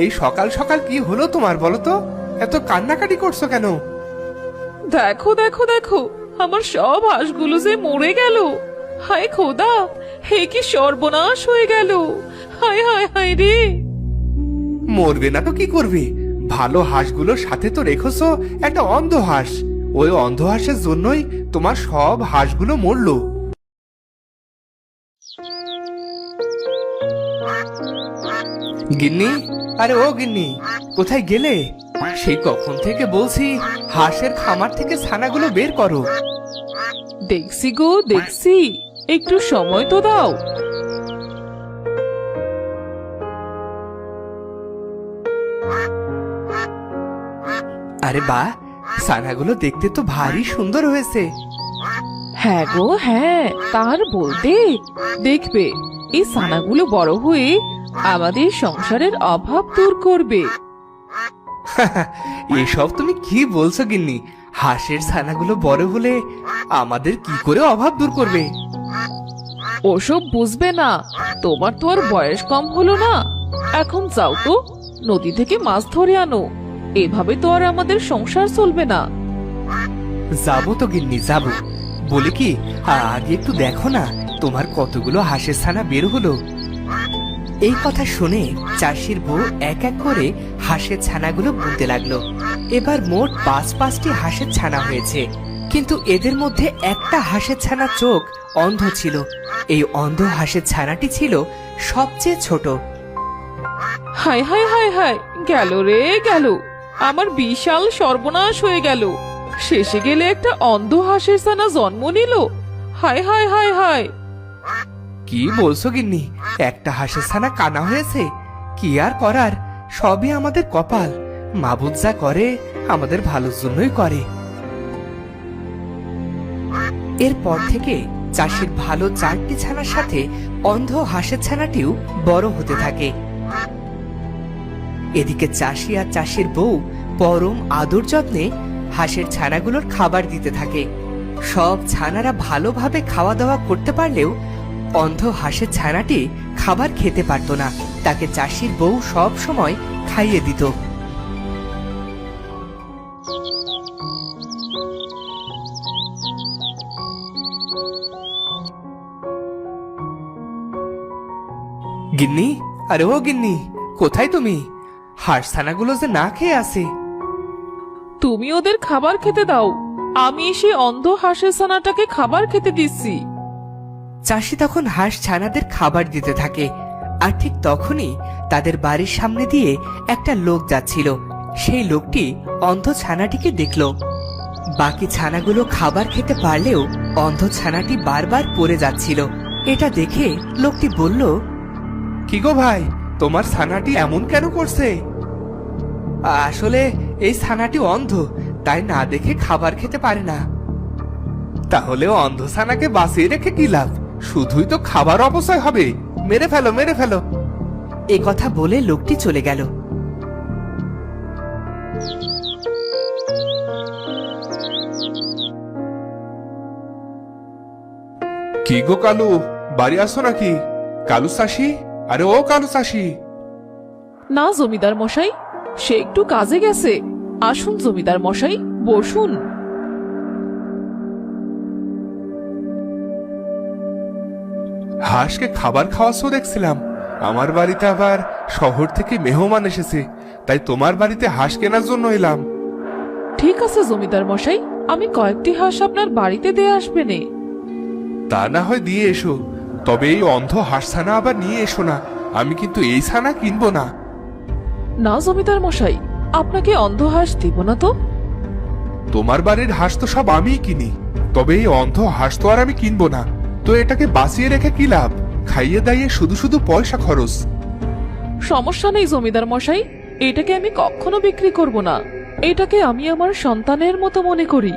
এই সকাল সকাল কি হলো তোমার বলো তো? এত কান্নাকাটি করছো কেন? দেখো দেখো দেখো, আমার সব হাঁসগুলো যে মরে গেল। হায় খোদা, হে কি সর্বনাশ হয়ে গেল! হায় হায় হায় রে! মরবে না তো কি করবে? ভালো হাঁসগুলোর সাথে তো রেখেছো একটা অন্ধ হাঁস। ওই অন্ধ হাঁসের জন্যই তোমার সব হাঁসগুলো মরলো। গিন্নি, আরে ও গিন্নি, কোথায় গেলে? সেই কখন থেকে বলছি হাঁসের খামার থেকে ছানাগুলো বের করো। দেখছি গো দেখছি, একটু সময় তো দাও। আরে বাহ, ছানাগুলো দেখতে তো ভারী সুন্দর হয়েছে। হ্যাঁ গো হ্যাঁ, তার বলতে দেখবে এই ছানাগুলো বড় হয়ে আমাদের সংসারের অভাব দূর করবে। এসব তুমি কি বলছো গিন্নি? হাঁসের ছানাগুলো বড় হলে আমাদের কি করে অভাব দূর করবে? ওসব বুঝবে না, তোমার তো আর বয়স কম হলো না। এখন যাও তো, নদী থেকে মাছ ধরে আনো। এভাবে তো আর আমাদের সংসার চলবে না। যাবো তো গিন্নি, যাবো। বলে কি, আগে একটু দেখো না তোমার কতগুলো হাঁসের ছানা বের হলো। এই কথা শুনে চাষির বউ এক এক করে হাঁসের ছানাগুলো গুনতে লাগলো। এবার মোট ৫টি হাঁসের ছানা হয়েছে, কিন্তু এদের মধ্যে একটা হাঁসের ছানার চোখ অন্ধ ছিল। এই অন্ধ হাঁসের ছানাটি ছিল সবচেয়ে ছোট। হায় হায় হায় হায়, গেল রে গেল, আমার বিশাল সর্বনাশ হয়ে গেল। শেষে গেলে একটা অন্ধ হাঁসের ছানা জন্ম নিল। হায় হায় হায় হায়! কি বলছো গিন্নি? একটা হাঁসের ছানা কানা হয়েছে? কি আর করার, সবই আমাদের কপাল। মাবুদ যা করে আমাদের ভালোর জন্যই করে। এরপর থেকে চাষির ভালো 4টি ছানার সাথে অন্ধ হাঁসের ছানাটিও বড় হতে থাকে। এদিকে চাষি আর চাষির বউ পরম আদর যত্নে হাঁসের ছানাগুলোর খাবার দিতে থাকে। সব ছানারা ভালোভাবে খাওয়া দাওয়া করতে পারলেও অন্ধ হাঁসের ছানাটি খাবার খেতে পারত না। তাকে চাষির বউ সব সময় খাইয়ে দিত। গিন্নি, আরে ও গিন্নি, কোথায় তুমি? হাঁস ছানাগুলো যে না খেয়ে আছে। তুমি ওদের খাবার খেতে দাও, আমি এসে অন্ধ হাঁসের ছানাটাকে খাবার খেতে দিচ্ছি। চাষি তখন হাঁস ছানাদের খাবার দিতে থাকে। আর ঠিক তখনই তাদের বাড়ির সামনে দিয়ে একটা লোক যাচ্ছিল। সেই লোকটি অন্ধ ছানাটিকে দেখল। বাকি ছানাগুলো খাবার খেতে পারলেও অন্ধ ছানাটি বারবার পড়ে যাচ্ছিল। এটা দেখে লোকটি বলল, কি গো ভাই, তোমার ছানাটি এমন কেন করছে? আসলে এই ছানাটি অন্ধ, তাই না দেখে খাবার খেতে পারে না। তাহলে অন্ধ ছানাকে বাঁচিয়ে রেখে কি লাভ? শুধুই তো খাবার অপচয় হবে। মেরে ফেলো, মেরে ফেলো। এ কথা বলে লোকটি চলে গেল। কি গো কালু, বাড়ি আসো নাকি? কালু চাষি, আরে ও কালু চাষি। না জমিদার মশাই, সে একটু কাজে গেছে। আসুন জমিদার মশাই, বসুন। হাঁসকে খাবার খাওয়াচ্ছ দেখছিলাম। আমার বাড়িতে আবার শহর থেকে মেহমান এসেছে, তাই তোমার বাড়িতে হাঁস কেনার জন্য এলাম। ঠিক আছে জমিদার মশাই, আমি কয়েকটি হাঁস আপনার বাড়িতে দিয়ে আসবেনে। তা না হয় দিয়ে এসো, তবে এই অন্ধ হাঁস ছানা আবার নিয়ে এসো না। আমি কিন্তু এই ছানা কিনবো না। না জমিদার মশাই, আপনাকে অন্ধ হাঁস দিব না তো। তোমার বাড়ির হাঁস তো সব আমিই কিনি, তবে এই অন্ধ হাঁস তো আর আমি কিনবো না। তো এটাকে বাঁচিয়ে রেখে কি লাভ? খাইয়ে দাইয়ে শুধু শুধু পয়সা খরচ। সমস্যা নেই জমিদার মশাই, এটাকে আমি কখনো বিক্রি করব না। এটাকে আমি আমার সন্তানের মতো মনে করি।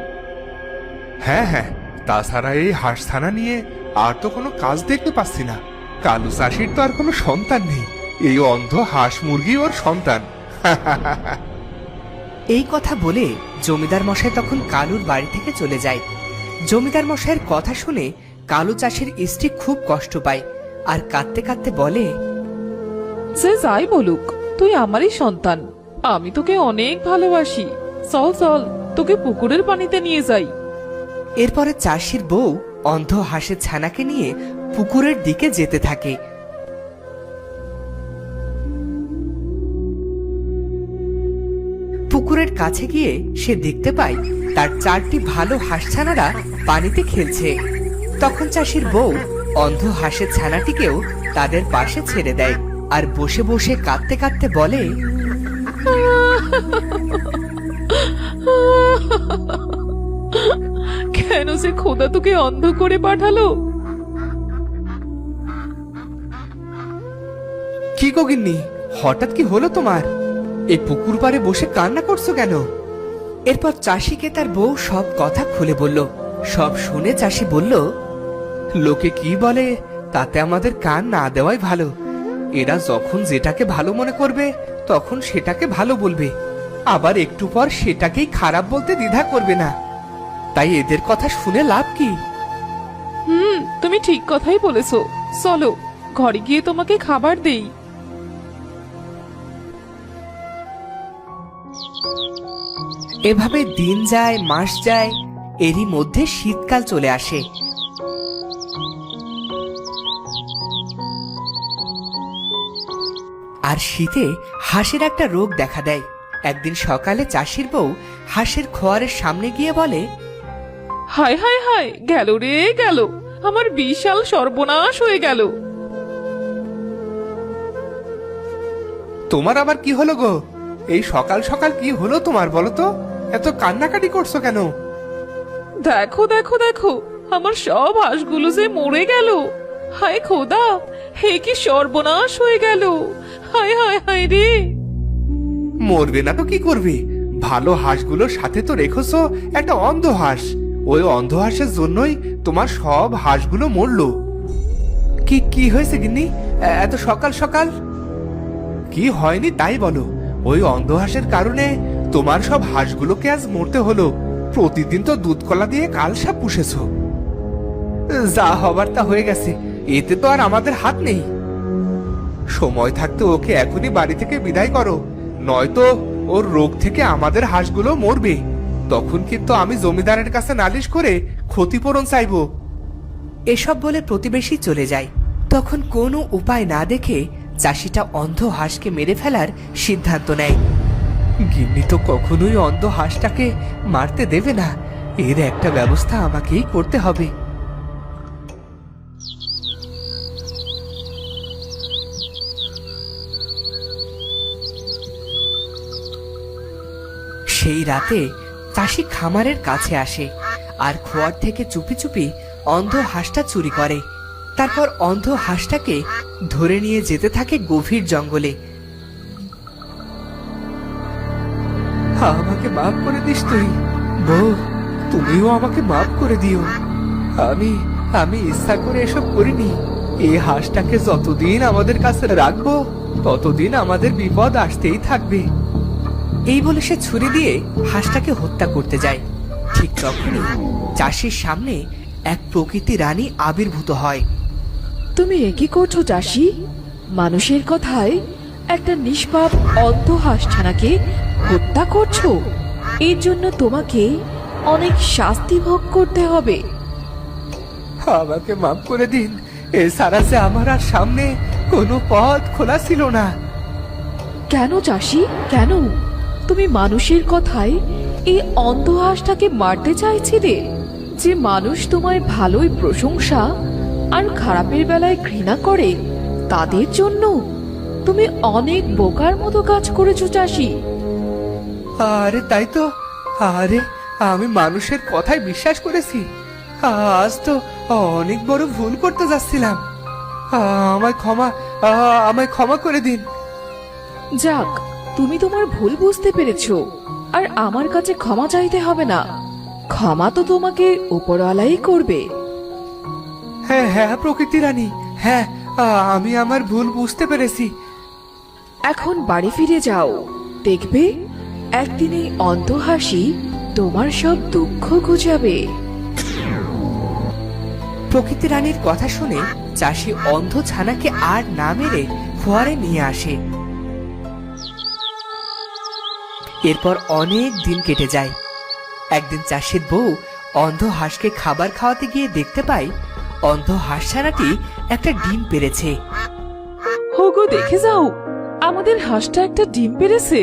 হ্যাঁ হ্যাঁ, তাছাড়া এই হাঁস ছানা নিয়ে আর তো কোনো কাজ দেখতে পাচ্ছি না। কালু চাষির তো আর কোনো সন্তান নেই, এই অন্ধ হাঁস মুরগি ওর সন্তান। এই কথা বলে জমিদার মশাই তখন কালুর বাড়ি থেকে চলে যায়। জমিদার মশাইয়ের কথা শুনে কালু চাষির স্ত্রী খুব কষ্ট পায় আর কাঁদতে কাঁদতে বলে, সে যাই বলুক, তুই আমারই সন্তান, আমি তোকে অনেক ভালোবাসি। চল চল, তোকে পুকুরের পানিতে নিয়ে যাই। এরপরে চাষির বউ অন্ধ হাঁসের ছানাকে নিয়ে পুকুরের দিকে যেতে থাকে। পুকুরের কাছে গিয়ে সে দেখতে পায় তার 4টি ভালো হাঁস ছানারা পানিতে খেলছে। তখন চাষির বউ অন্ধ হাঁসের ছানাটিকেও তাদের পাশে ছেড়ে দেয় আর বসে বসে কাঁদতে কাঁদতে বলে, কেন যে খোদা তোকে অন্ধ করে পাঠালো? কি গো গিন্নি, হঠাৎ কি হলো তোমার? এই পুকুর পাড়ে বসে কান্না করছো কেন? এরপর চাষিকে তার বউ সব কথা খুলে বলল। সব শুনে চাষি বলল, লোকে কি বলে তাতে আমাদের কান না দেওয়াই ভালো। এরা যখন যেটাকে ভালো মনে করবে তখন সেটাকে ভালো বলবে, আবার একটু পর সেটাকেই খারাপ বলতে দ্বিধা করবে না। তাই এদের কথা শুনে লাভ কি? তুমি ঠিক কথাই বলেছো। চলো ঘরে গিয়ে তোমাকে খাবার দেই। এভাবে দিন যায়, মাস যায়, এরই মধ্যে শীতকাল চলে আসে। আর শীতে হাঁসের একটা রোগ দেখা দেয়। একদিন সকালে চাষির বউ হাঁসের খোয়ারের সামনে গিয়ে বলে, হায় হায় হায়, গেল রে গেল, আমার বিশাল সর্বনাশ হয়ে গেল। তোমার আবার কি হলো গো? এই সকাল সকাল কি হলো তোমার, বলো তো? এত কান্নাকাটি করছো কেন? দেখো দেখো দেখো, আমার সব হাঁসগুলো যে মরে গেল। হায় খোদা, হে কি সর্বনাশ হয়ে গেল! হায় হায় হায় রে! মরবে না তো কি করবে? ভালো হাঁসগুলোর সাথে তো রেখেছো একটা অন্ধ হাঁস। ওই অন্ধ হাঁসের জন্যই তোমার সব হাঁসগুলো মরলো। কি কি হয়েছে গিন্নি, এত সকাল সকাল? কি হয়নি তাই বলো। ওই অন্ধ হাঁসের কারণে তোমার সব হাঁসগুলোকে আজ মরতে হলো। প্রতিদিন তো দুধ কলা দিয়ে কালসা পুষেছো। যা হবার তা হয়ে গেছে, এতে তো আর আমাদের হাত নেই। সময় থাকতে ওকে এখনই বাড়ি থেকে বিদায় করো, নয়তো ওর রোগ থেকে আমাদের হাঁসগুলো মরবে। তখন কিন্তু আমি জমিদারের কাছে নালিশ করে ক্ষতিপূরণ চাইবো। এসব বলে প্রতিবেশী চলে যায়। তখন কোনো উপায় না দেখে চাষিটা অন্ধ হাঁসকে মেরে ফেলার সিদ্ধান্ত নেয়। গিন্নি তো কখনোই অন্ধ হাঁসটাকে মারতে দেবে না, এর একটা ব্যবস্থা আমাকেই করতে হবে। সেই রাতে চাষি খামারের কাছে আসে আর খোয়ার থেকে চুপি চুপি অন্ধ হাঁসটা চুরি করে। তারপর অন্ধ হাঁসটাকে ধরে নিয়ে যেতে থাকে গভীর জঙ্গলে। আমাকে মাফ করে দিস তুই বউ, তুমিও আমাকে মাফ করে দিও। আমি আমি ইচ্ছা করে এসব করিনি। এই হাঁসটাকে যতদিন আমাদের কাছে রাখবো ততদিন আমাদের বিপদ আসতেই থাকবে। এই বলে সে ছুরি দিয়ে হাঁসটাকে হত্যা করতে যায়। ঠিক তখনই চাষির সামনে এক প্রকৃতি রানী আবির্ভূত হয়। তুমি কি করছো চাষি? মানুষের কথায় একটা নিষ্পাপ অন্ধ হাঁসছানাকে হত্যা করছো। এর জন্য তোমাকে অনেক শাস্তি ভোগ করতে হবে। আমাকে মাফ করে দিন, এছাড়া যে আমার আর সামনে কোনো পথ খোলা ছিল না। কেন চাষি, কেন? তুমি মানুষের কথায় এই অন্ধ হাঁসটাকে মারতে চাইছিলে? যে মানুষ তোমায় ভালোই প্রশংসা আর খারাপের বেলায় ঘৃণা করে, তাদের জন্য তুমি অনেক বোকার মতো কাজ করেছো চাষি। আরে তাই তো, আরে আমি মানুষের কথায় বিশ্বাস করেছি। আজ তো অনেক বড় ভুল করতে যাচ্ছিলাম। আমায় ক্ষমা করে দিন। যাক, তুমি তোমার ভুল বুঝতে পেরেছো, আর আমার কাছে ক্ষমা চাইতে হবে না। ক্ষমা তো তোমাকে উপরওয়ালাই করবে। হ্যাঁ হ্যাঁ প্রকৃতি রানী, হ্যাঁ আমি আমার ভুল বুঝতে পেরেছি। এখন বাড়ি ফিরে যাও, দেখবে একদিন এই অন্ধ হাসি তোমার সব দুঃখ ঘুচাবে। প্রকৃতি রানীর কথা শুনে চাষি অন্ধ ছানাকে আর না মেরে ফোয়ারে নিয়ে আসে। এরপর অনেক দিন কেটে যায়। একদিন চাষির বউ অন্ধ হাঁসকে খাবার খাওয়াতে গিয়ে দেখতে পায় অন্ধ হাঁস ছানাটি একটা ডিম পেড়েছে। হোগো দেখে যাও, আমাদের হাঁসটা একটা ডিম পেড়েছে।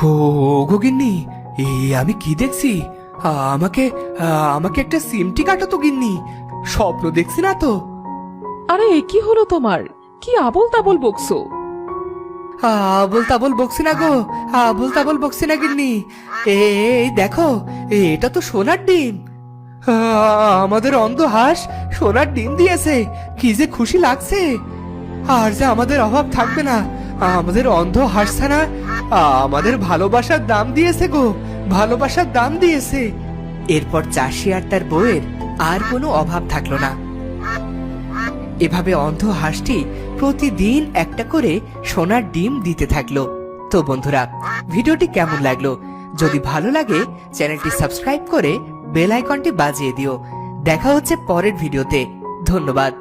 ও গিন্নি, আমি কি দেখছি? আমাকে আমাকে একটা সিমটি কাটো গিন্নি, স্বপ্ন দেখছি না তো? আরে এ কি হলো তোমার? কি আবল তাবল বকছো? আবল তাবল বকছি না গো, আবল তাবল বকছি না গিন্নি। এই দেখো, এটা তো সোনার ডিম। আমাদের অন্ধ হাঁস সোনার ডিম দিয়েছে, কি যে খুশি লাগছে। আর যে আমাদের অভাব থাকবে না। আমাদের অন্ধ হাঁসছানা আমাদের ভালোবাসার দাম দিয়েছে গো, ভালোবাসার দাম দিয়েছে। এরপর চাষি আর তার বউয়ের আর কোনো অভাব থাকলো না। এভাবে অন্ধ হাঁসটি প্রতিদিন একটা করে সোনার ডিম দিতে থাকলো। তো বন্ধুরা, ভিডিওটি কেমন লাগলো? যদি ভালো লাগে চ্যানেলটি সাবস্ক্রাইব করে বেল আইকনটি বাজিয়ে দিও। দেখা হচ্ছে পরের ভিডিওতে। ধন্যবাদ।